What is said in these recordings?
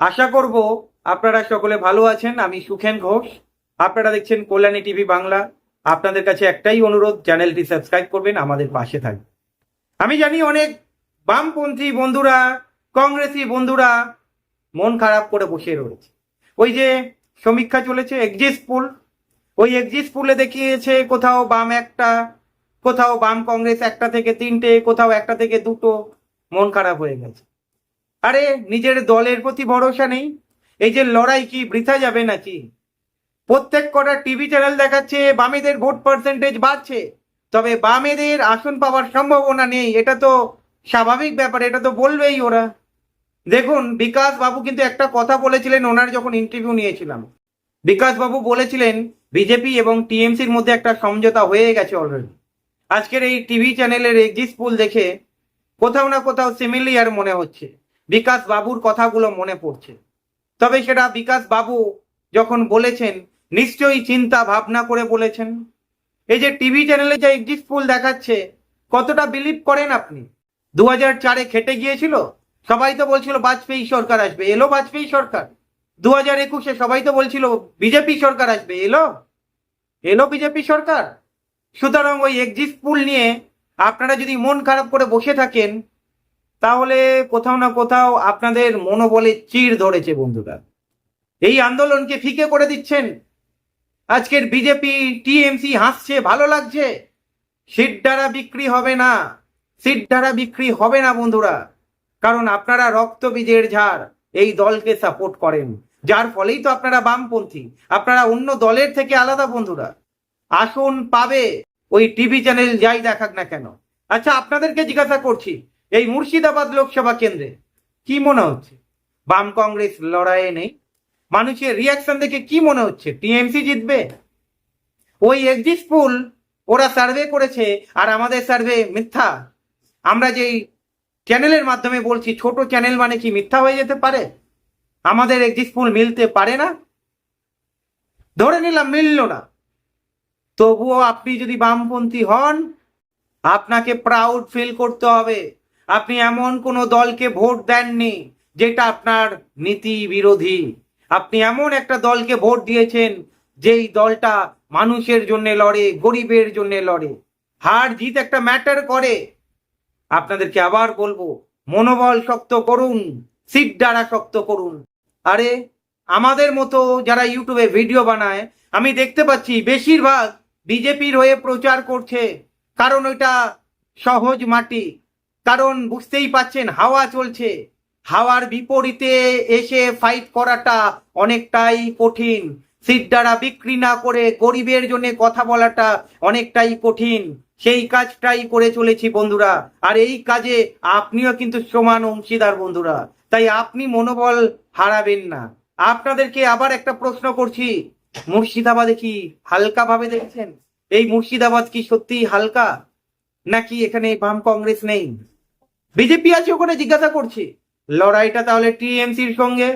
আশা করব আপনারা সকলে ভালো আছেন। আমি সুখেন ঘোষ, আপনারা দেখছেন কল্যাণী টিভি বাংলা। আপনাদের কাছে একটাই অনুরোধ, চ্যানেলটি সাবস্ক্রাইব করবেন, আমাদের পাশে থাকবেন। আমি জানি অনেক বামপন্থী বন্ধুরা, কংগ্রেসি বন্ধুরা মন খারাপ করে বসে রয়েছে। ওই যে সমীক্ষা চলেছে এক্সিট পোল, ওই এক্সিট পোলে দেখিয়েছে কোথাও বাম একটা, কোথাও বাম কংগ্রেস একটা থেকে তিনটে, কোথাও একটা থেকে দুটো। মন খারাপ হয়ে গেছে। আরে নিজের দলের প্রতি ভরসা নেই। এই যে লড়াই কি বৃথা যাবে নাকি? প্রত্যেক কটা টিভি চ্যানেল দেখাচ্ছে বামেদের ভোট পার্সেন্টেজ বাড়ছে, তবে বামেদের আসন পাওয়ার সম্ভাবনা নেই। এটা তো স্বাভাবিক ব্যাপার, এটা তো বলবেই ওরা। দেখুন, বিকাশ বাবু কিন্তু একটা কথা বলেছিলেন, ওনার যখন ইন্টারভিউ নিয়েছিলাম, বিকাশ বাবু বলেছিলেন বিজেপি এবং টিএমসির মধ্যে একটা সমঝোতা হয়ে গেছে অলরেডি। আজকের এই টিভি চ্যানেলের এক্সিট পোল দেখে কোথাও না কোথাও সিমিলিয়ার মনে হচ্ছে, বিকাশ বাবুর কথাগুলো মনে পড়ছে। তবে সেটা বিকাশ বাবু যখন বলেছেন, নিশ্চয়ই চিন্তা ভাবনা করে বলেছেন। এই যে টিভি চ্যানেলে যে এক্সিট পোল দেখাচ্ছে, কতটা বিলিভ করেন আপনি? 2004-এ খেটে গিয়েছিল, সবাই তো বলছিল বাজপেয়ী সরকার আসবে, এলো বাজপেয়ী সরকার। 2021-এ সবাই তো বলছিল বিজেপি সরকার আসবে, এলো এলো বিজেপি সরকার। সুতরাং ওই এক্সিট পোল নিয়ে আপনারা যদি মন খারাপ করে বসে থাকেন, তাহলে কোথাও না কোথাও আপনাদের মনোবলে চিড় ধরেছে বন্ধুরা। এই আন্দোলনকে ফিকে করে দিচ্ছেন। আজকের বিজেপি টিএমসি হাসছে, ভালো লাগছে। সিট দ্বারা বিক্রি হবে না, সিট দ্বারা বিক্রি হবে না বন্ধুরা। কারণ আপনারা রক্ত বীজের ঝাড়, এই দলকে সাপোর্ট করেন, যার ফলেই তো আপনারা বামপন্থী। আপনারা অন্য দলের থেকে আলাদা বন্ধুরা। আসন পাবে, ওই টিভি চ্যানেল যাই দেখাক না কেন। আচ্ছা, আপনাদেরকে জিজ্ঞাসা করছি, এই মুর্শিদাবাদ লোকসভা কেন্দ্রে কি মনে হচ্ছে? বাম কংগ্রেস লড়াইয়ে নেই। মানুষের রিয়াকশন দেখে কি মনে হচ্ছে? টিএমসি জিতবে? ওই এক্সিট পোল ওরা সার্ভে করেছে, আর আমাদের সার্ভে মিথ্যা। আমরা যেই চ্যানেলের মাধ্যমে বলছি, ছোট চ্যানেল মানে কি মিথ্যা হয়ে যেতে পারে? আমাদের এক্সিট পোল মিলতে পারে না? ধরে নিলাম মিলল না, তবুও আপনি যদি বামপন্থী হন, আপনাকে প্রাউড ফিল করতে হবে। আপনি এমন কোনো দলকে ভোট দেননি যেটা আপনার নীতি বিরোধী। আপনি এমন একটা দলকে ভোট দিয়েছেন যেই দলটা মানুষের জন্য লড়ে, গরিবের জন্য লড়ে। হার জিত একটা ম্যাটার করে। আপনাদেরকে আবার বলবো, মনোবল শক্ত করুন, সিট দ্বারা শক্ত করুন। আরে আমাদের মতো যারা ইউটিউবে ভিডিও বানায়, আমি দেখতে পাচ্ছি বেশিরভাগ বিজেপির হয়ে প্রচার করছে। কারণ ওইটা সহজ মাটি, কারণ বুঝতেই পাচ্ছেন হাওয়া চলছে। হাওয়ার বিপরীতে এসে ফাইট করাটা অনেকটাই কঠিন। সিট দ্বারা বিক্রি না করে গরিবের জন্য কথা বলাটা অনেকটাই কঠিন। সেই কাজটাই করে চলেছি বন্ধুরা, আর এই কাজে আপনিও কিন্তু সমান অংশীদার বন্ধুরা। তাই আপনি মনোবল হারাবেন না। আপনাদেরকে আবার একটা প্রশ্ন করছি, মুর্শিদাবাদে কি হালকা ভাবে দেখছেন? এই মুর্শিদাবাদ কি সত্যি হালকা, নাকি এখানে বাম কংগ্রেস নেই? বিজেপি আছে ওখানে, জিজ্ঞাসা করছি। লড়াইটা তাহলে টিএমসির সঙ্গে,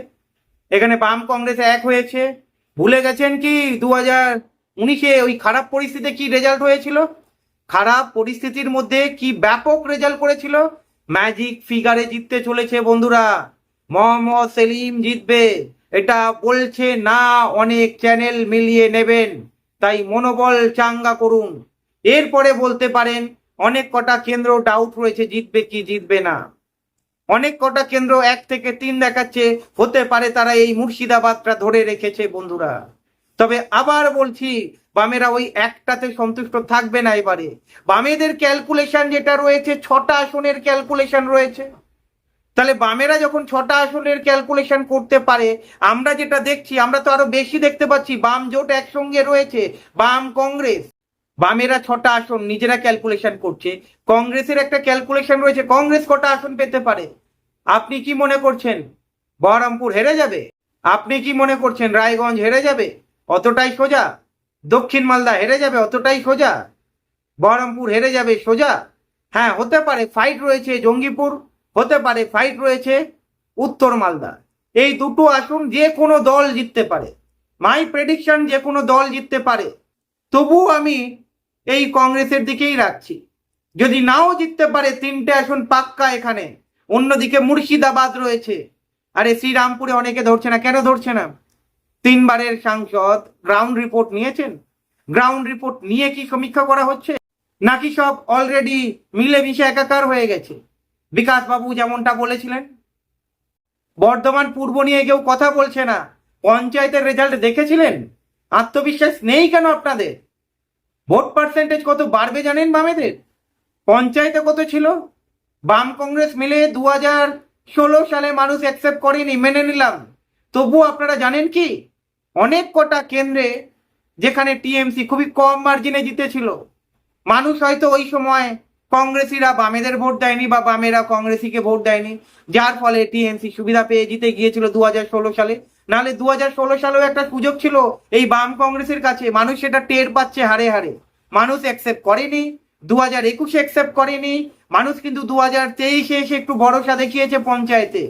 এখানে বাম কংগ্রেস এক হয়েছে। ভুলে গেছেন কি 2019-এ ওই খারাপ পরিস্থিতিতে কি রেজাল্ট হয়েছিল? খারাপ পরিস্থিতির মধ্যে কি ব্যাপক রেজাল্ট করেছিল। ম্যাজিক ফিগারে জিততে চলেছে বন্ধুরা। মোহাম্মদ সেলিম জিতবে, এটা বলছে না, অনেক চ্যানেল মিলিয়ে নেবেন। তাই মনোবল চাঙ্গা করুন। এরপরে বলতে পারেন অনেক কটা কেন্দ্র ডাউট রয়েছে জিতবে কি জিতবে না। অনেক কটা কেন্দ্র 1 থেকে 3 দেখাচ্ছে, হতে পারে তারা এই মুর্শিদাবাদটা ধরে রেখেছে বন্ধুরা। তবে আবার বলছি, বামেরা ওই একটাতে সন্তুষ্ট থাকবে না এবারে। বামেদের ক্যালকুলেশন যেটা রয়েছে, 6টা আসনের ক্যালকুলেশন রয়েছে। তাহলে বামেরা যখন 6টা আসনের ক্যালকুলেশন করতে পারে, আমরা যেটা দেখছি, আমরা তো আরো বেশি দেখতে পাচ্ছি। বাম জোট একসঙ্গে রয়েছে, বাম কংগ্রেস। বামেরা 6টা আসন নিজেরা ক্যালকুলেশন করছে, কংগ্রেসের একটা ক্যালকুলেশন রয়েছে, কংগ্রেস কটা আসন পেতে পারে। আপনি কি মনে করছেন বহরমপুর হেরে যাবে? আপনি কি মনে করছেন রায়গঞ্জ হেরে যাবে? অতটাই সোজা? দক্ষিণ মালদা হেরে যাবে অতটাই সোজা? বহরমপুর হেরে যাবে সোজা? হ্যাঁ, হতে পারে ফাইট রয়েছে জঙ্গিপুর, হতে পারে ফাইট রয়েছে উত্তর মালদা। এই দুটো আসন যে কোনো দল জিততে পারে। মাই প্রেডিকশন, যে কোনো দল জিততে পারে। তবুও আমি এই কংগ্রেসের দিকেই রাখছি। যদি নাও জিততে পারে, 3টে আসন পাক্কা এখানে। অন্যদিকে মুর্শিদাবাদ রয়েছে, আরে শ্রীরামপুরে অনেকে ধরছে না, কেন ধরছে না? 3বারের সাংসদ গ্রাউন্ড রিপোর্ট নিয়েছেন? গ্রাউন্ড রিপোর্ট নিয়ে কি সমীক্ষা করা হচ্ছে, নাকি সব অলরেডি মিলেমিশে একাকার হয়ে গেছে? বিকাশ বাবু যেমনটা বলেছিলেন, বর্ধমান পূর্ব নিয়ে কেউ কথা বলছে না। পঞ্চায়েতের রেজাল্ট দেখেছিলেন? আত্মবিশ্বাস নেই কেন আপনাদের? ভোট পার্সেন্টেজ কত বাড়বে জানেন বামেদের? পঞ্চায়েতে কত ছিল? বাম কংগ্রেস মিলে 2016 সালে মানুষ অ্যাকসেপ্ট করেনি, মেনে নিলাম। তবুও আপনারা জানেন কি, অনেক কটা কেন্দ্রে যেখানে টিএমসি খুবই কম মার্জিনে জিতেছিল, মানুষ হয়তো ওই সময় কংগ্রেসিরা বামেদের ভোট দেয়নি বা বামেরা কংগ্রেসিকে ভোট দেয়নি, যার ফলে টিএমসি সুবিধা পেয়ে জিতে গিয়েছিল 2016 সালে। নাহলে 2016 সালেও একটা সুযোগ ছিল এই বাম কংগ্রেসের কাছে, মানুষ সেটা টের পাচ্ছে হারে হারে। মানুষ অ্যাকসেপ্ট করেনি, 2021-এ অ্যাকসেপ্ট করেনি মানুষ, কিন্তু 2023-এ এসে একটু ভরসা দেখিয়েছে পঞ্চায়েতে।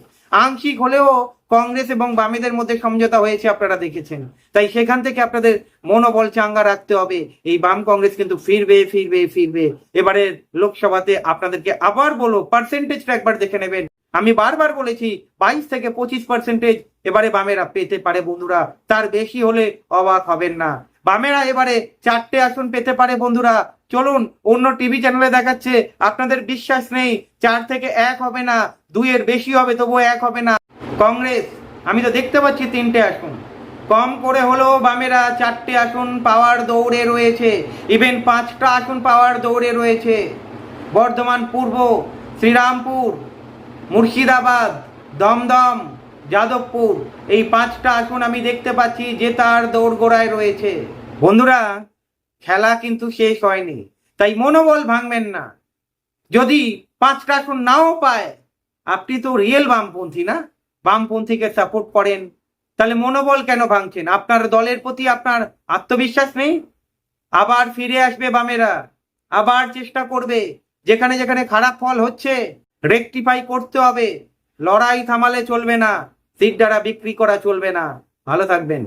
আংশিক হলেও কংগ্রেস এবং বামেদের মধ্যে সমঝোতা হয়েছে, আপনারা দেখেছেন। তাই সেখান থেকে আপনাদের মনোবল চাঙ্গা রাখতে হবে, এই বাম কংগ্রেস কিন্তু ফিরবে ফিরবে ফিরবে। এবারে লোকসভাতে আপনাদেরকে আবার বলো, পার্সেন্টেজটা একবার দেখে নেবেন। আমি বারবার বলেছি 22 থেকে 25% এবারে বামেরা পেতে পারে বন্ধুরা, তার বেশি হলে অবাক হবেন না। বামেরা এবারে 4টে আসন পেতে পারে বন্ধুরা। চলুন, অন্য টিভি চ্যানেলে দেখাচ্ছে, আপনাদের বিশ্বাস নেই, 4 থেকে 1 হবে না, 2-এর বেশি হবে, তবুও 1 হবে না। কংগ্রেস, আমি তো দেখতে পাচ্ছি 3টে আসন, কম করে হলেও বামেরা 4টে আসন পাওয়ার দৌড়ে রয়েছে, ইভেন 5টা আসন পাওয়ার দৌড়ে রয়েছে। বর্ধমান পূর্ব, শ্রীরামপুর, মুর্শিদাবাদ, দমদম, যাদবপুর, এই 5টা আসন আমি দেখতে পাচ্ছি জেতার দৌড়গোড়ায় রয়েছে। বন্ধুরা, খেলা কিন্তু শেষ হয়নি, তাই মনোবল ভাঙবেন না। যদি 5টা আসন নাও পায়, আপনি তো রিয়েল বামপন্থী না, বামপন্থীকে সাপোর্ট করেন, তাহলে মনোবল কেন ভাঙছেন? আপনার দলের প্রতি আপনার আত্মবিশ্বাস নেই? আবার ফিরে আসবে বামেরা, আবার চেষ্টা করবে। যেখানে যেখানে খারাপ ফল হচ্ছে রেকটিফাই করতে হবে। লড়াই থামালে চলবে না, সিট দ্বারা বিক্রি করা চলবে না। ভালো থাকবেন।